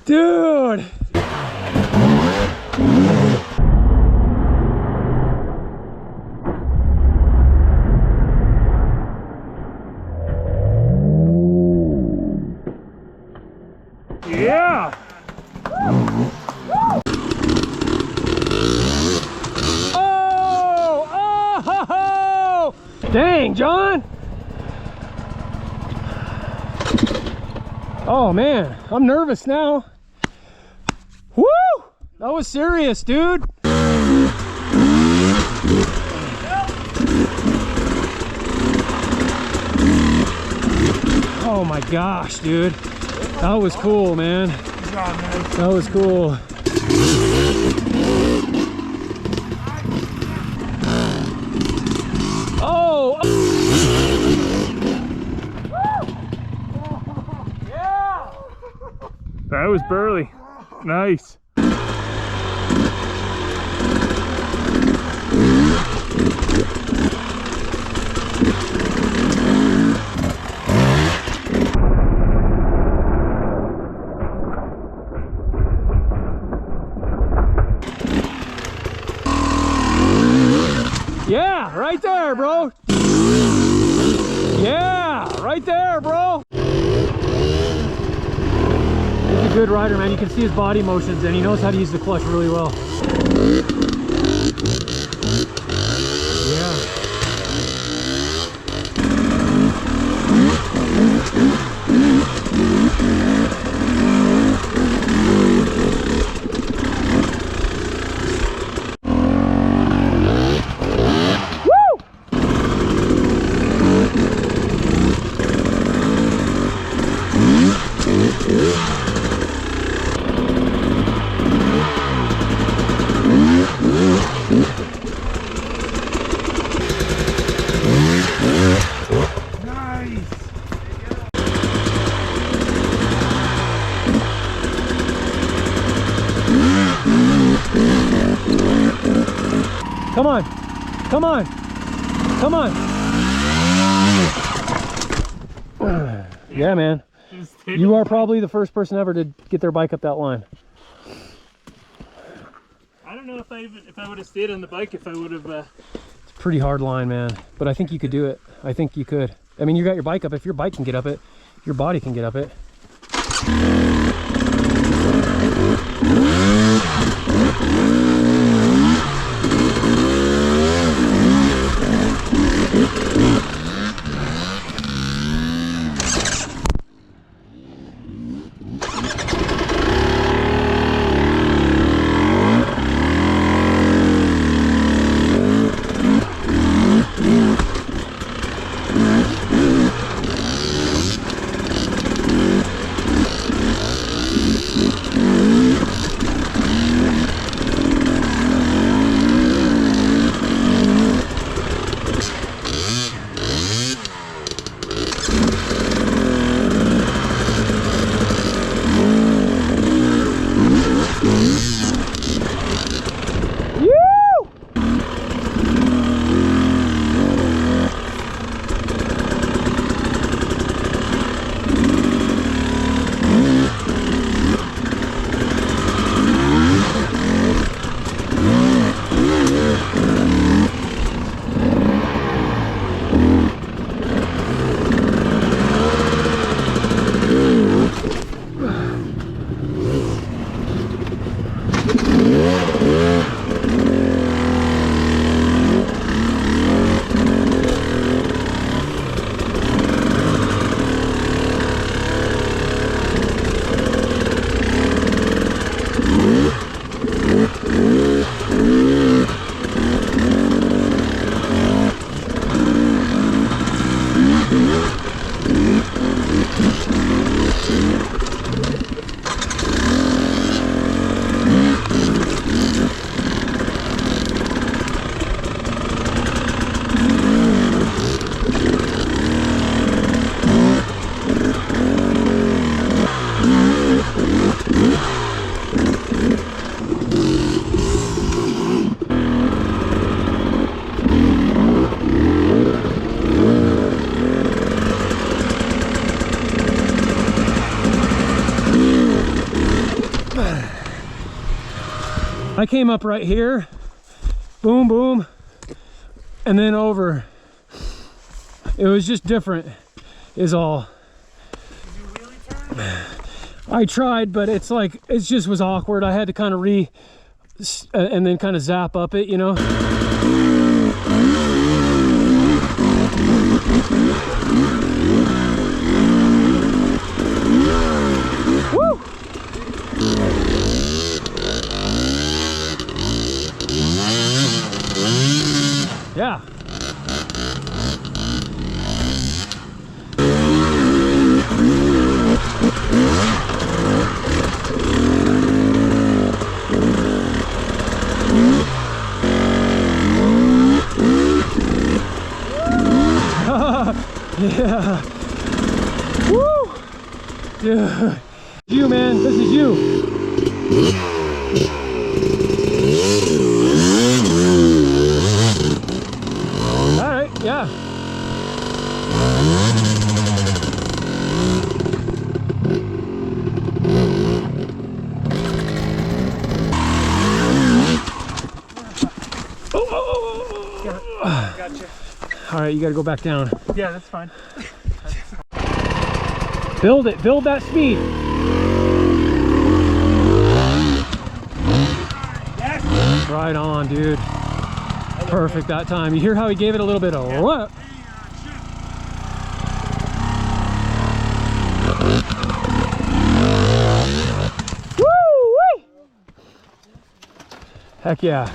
Dude. Yeah. Oh, dang, John. Oh man, I'm nervous now. Woo! That was serious, dude. Oh my gosh, dude. That was cool, man. That was cool. Oh! Yeah! That was burly. Nice. Yeah, right there, bro. Yeah, right there, bro. He's a good rider, man. You can see his body motions and he knows how to use the clutch really well. Yeah. Come on, come on, come on. Yeah, man. You are probably the first person ever to get their bike up that line. I don't know if I would have stayed on the bike if I would have. It's a pretty hard line, man. But I think you could do it. I think you could. I mean, you got your bike up. If your bike can get up it, your body can get up it. I came up right here, boom, boom, and then over. It was just different, is all. Did you wheelie turn? I tried, but it's like, it just was awkward. I had to kind of and then kind of zap up it, you know? Woo! Yeah. Yeah. Woo! Dude. You, man. This is you. All right. Yeah. Gotcha. All right, you got to go back down. Yeah, that's fine. Build it. Build that speed. Yes. Right on, dude. Perfect that time. You hear how he gave it a little bit of what? Woo! Heck yeah.